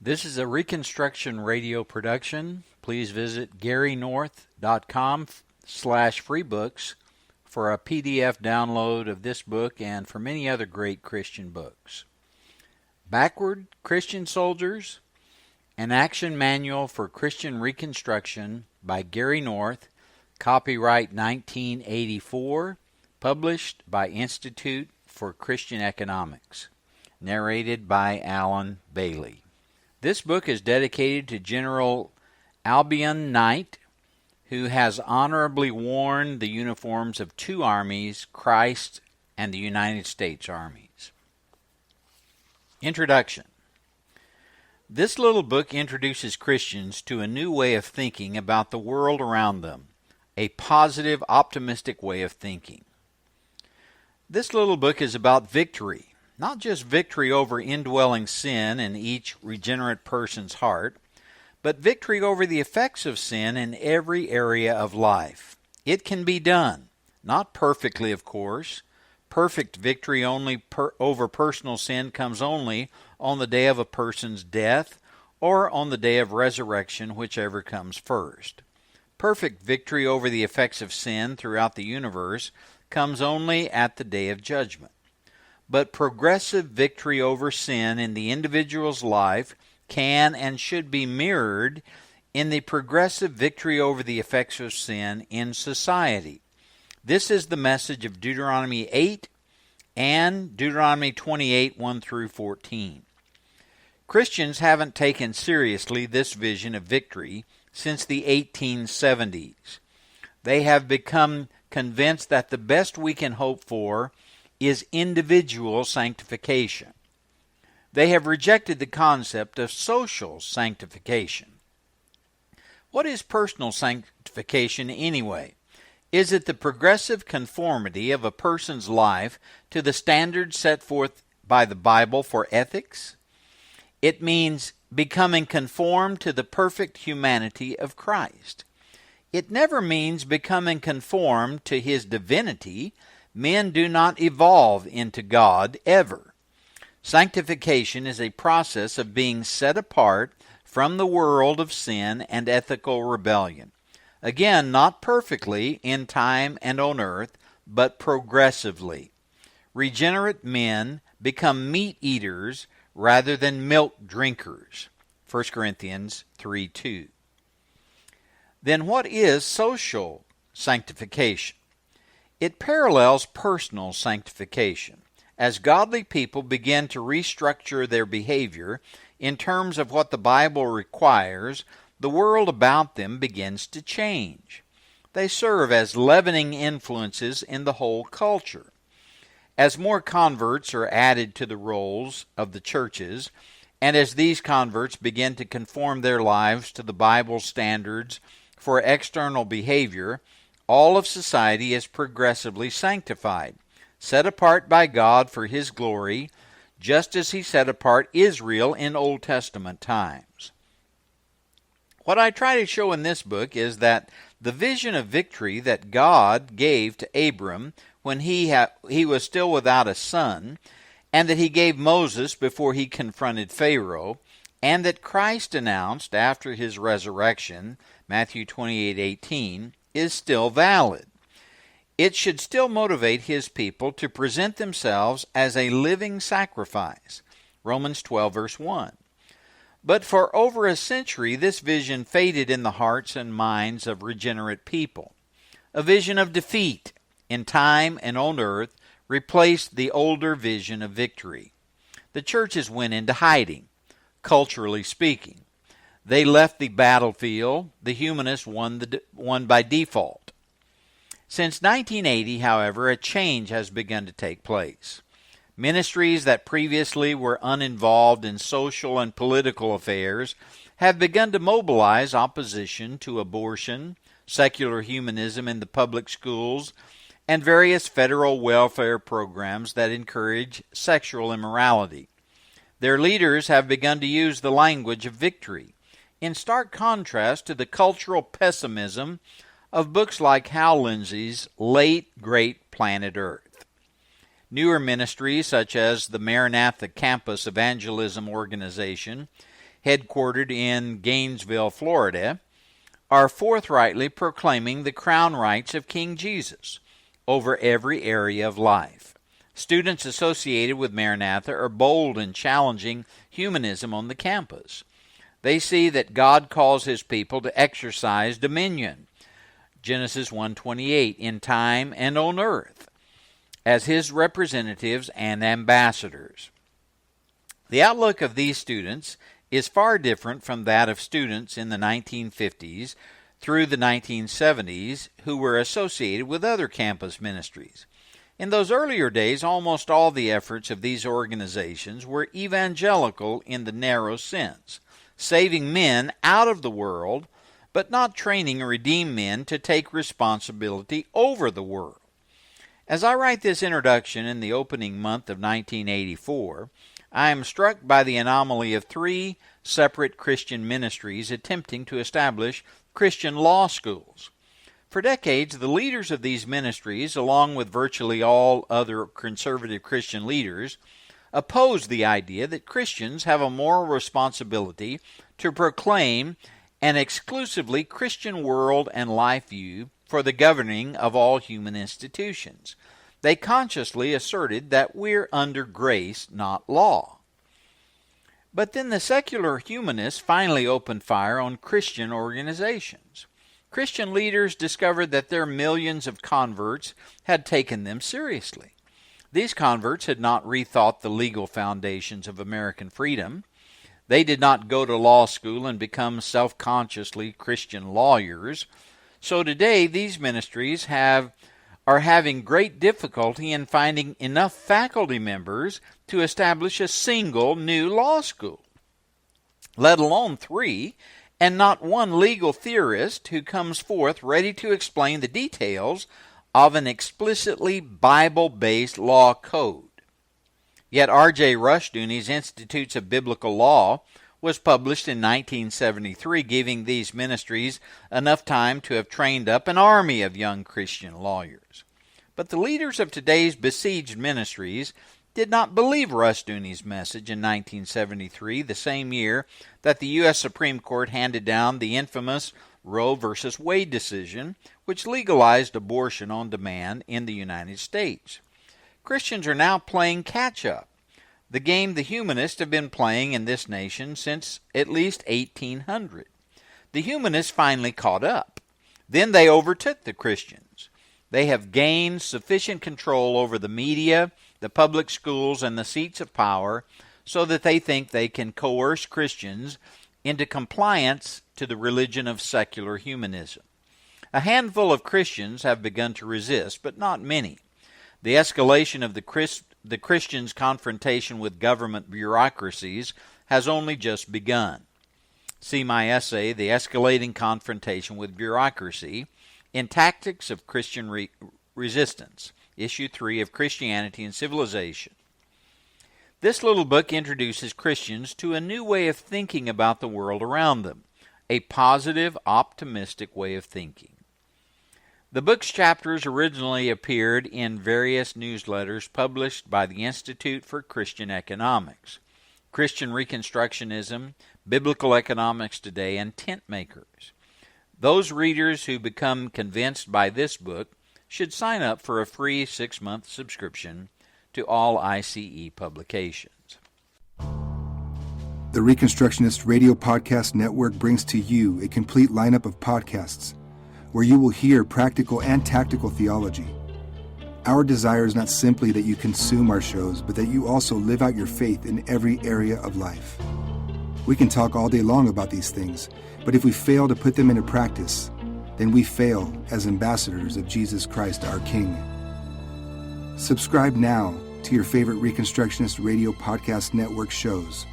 This is a Reconstruction radio production. Please visit garynorth.com/freebooks for a PDF download of this book and for many other great Christian books. Backward Christian Soldiers, an Action Manual for Christian Reconstruction by Gary North, copyright 1984, published by Institute for Christian Economics, narrated by Alan Bailey. This book is dedicated to General Albion Knight, who has honorably worn the uniforms of two armies, Christ and the United States armies. Introduction. This little book introduces Christians to a new way of thinking about the world around them, a positive, optimistic way of thinking. This little book is about victory. Not just victory over indwelling sin in each regenerate person's heart, but victory over the effects of sin in every area of life. It can be done. Not perfectly, of course. Perfect victory over personal sin comes only on the day of a person's death or on the day of resurrection, whichever comes first. Perfect victory over the effects of sin throughout the universe comes only at the day of judgment. But progressive victory over sin in the individual's life can and should be mirrored in the progressive victory over the effects of sin in society. This is the message of Deuteronomy 8 and Deuteronomy 28, 1 through 14. Christians haven't taken seriously this vision of victory since the 1870s. They have become convinced that the best we can hope for is individual sanctification. They have rejected the concept of social sanctification. What is personal sanctification anyway? Is it the progressive conformity of a person's life to the standards set forth by the Bible for ethics? It means becoming conformed to the perfect humanity of Christ. It never means becoming conformed to His divinity. Men do not evolve into God ever. Sanctification is a process of being set apart from the world of sin and ethical rebellion. Again, not perfectly in time and on earth, but progressively. Regenerate men become meat eaters rather than milk drinkers. 1 Corinthians 3:2. Then what is social sanctification? It parallels personal sanctification. As godly people begin to restructure their behavior in terms of what the Bible requires, the world about them begins to change. They serve as leavening influences in the whole culture. As more converts are added to the rolls of the churches, and as these converts begin to conform their lives to the Bible's standards for external behavior, all of society is progressively sanctified, set apart by God for His glory, just as He set apart Israel in Old Testament times. What I try to show in this book is that the vision of victory that God gave to Abram when he was still without a son, and that He gave Moses before he confronted Pharaoh, and that Christ announced after His resurrection, Matthew 28:18, is still valid. It should still motivate His people to present themselves as a living sacrifice, Romans 12, verse 1. But for over a century, this vision faded in the hearts and minds of regenerate people. A vision of defeat in time and on earth replaced the older vision of victory. The churches went into hiding, culturally speaking. They left the battlefield. The humanists won by default. Since 1980, however, a change has begun to take place. Ministries that previously were uninvolved in social and political affairs have begun to mobilize opposition to abortion, secular humanism in the public schools, and various federal welfare programs that encourage sexual immorality. Their leaders have begun to use the language of victory, in stark contrast to the cultural pessimism of books like Hal Lindsey's late great Planet Earth. Newer ministries such as the Maranatha Campus Evangelism Organization headquartered in Gainesville, Florida, are forthrightly proclaiming the crown rights of King Jesus over every area of life. Students associated with Maranatha are bold in challenging humanism on the campus. They see that God calls His people to exercise dominion, Genesis 1:28, in time and on earth, as His representatives and ambassadors. The outlook of these students is far different from that of students in the 1950s through the 1970s who were associated with other campus ministries. In those earlier days, almost all the efforts of these organizations were evangelical in the narrow sense, saving men out of the world, but not training redeemed men to take responsibility over the world. As I write this introduction in the opening month of 1984, I am struck by the anomaly of three separate Christian ministries attempting to establish Christian law schools. For decades, the leaders of these ministries, along with virtually all other conservative Christian leaders, opposed the idea that Christians have a moral responsibility to proclaim an exclusively Christian world and life view for the governing of all human institutions. They consciously asserted that we're under grace, not law. But then the secular humanists finally opened fire on Christian organizations. Christian leaders discovered that their millions of converts had taken them seriously. These converts had not rethought the legal foundations of American freedom. They did not go to law school and become self-consciously Christian lawyers. So today these ministries are having great difficulty in finding enough faculty members to establish a single new law school, let alone three, and not one legal theorist who comes forth ready to explain the details of an explicitly Bible-based law code. Yet R.J. Rushdoony's Institutes of Biblical Law was published in 1973, giving these ministries enough time to have trained up an army of young Christian lawyers. But the leaders of today's besieged ministries did not believe Rushdoony's message in 1973, the same year that the U.S. Supreme Court handed down the infamous Roe v. Wade decision, which legalized abortion on demand in the United States. Christians are now playing catch-up, the game the humanists have been playing in this nation since at least 1800. The humanists finally caught up. Then they overtook the Christians. They have gained sufficient control over the media, the public schools, and the seats of power so that they think they can coerce Christians into compliance to the religion of secular humanism. A handful of Christians have begun to resist, but not many. The escalation of the Christians' confrontation with government bureaucracies has only just begun. See my essay, The Escalating Confrontation with Bureaucracy, in Tactics of Christian Resistance, Issue 3 of Christianity and Civilization. This little book introduces Christians to a new way of thinking about the world around them, a positive, optimistic way of thinking. The book's chapters originally appeared in various newsletters published by the Institute for Christian Economics, Christian Reconstructionism, Biblical Economics Today, and Tent Makers. Those readers who become convinced by this book should sign up for a free 6-month subscription to all ICE publications. The Reconstructionist Radio Podcast Network brings to you a complete lineup of podcasts where you will hear practical and tactical theology. Our desire is not simply that you consume our shows, but that you also live out your faith in every area of life. We can talk all day long about these things, but if we fail to put them into practice, then we fail as ambassadors of Jesus Christ, our King. Subscribe now to your favorite Reconstructionist Radio Podcast Network shows,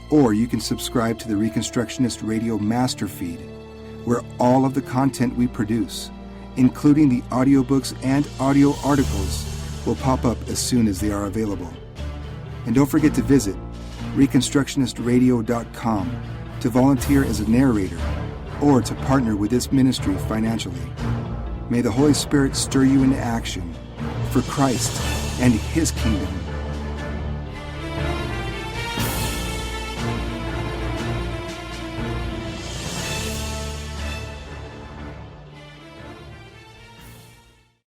or you can subscribe to the Reconstructionist Radio Master Feed, where all of the content we produce, including the audiobooks and audio articles, will pop up as soon as they are available. And don't forget to visit ReconstructionistRadio.com to volunteer as a narrator or to partner with this ministry financially. May the Holy Spirit stir you into action for Christ and His kingdom.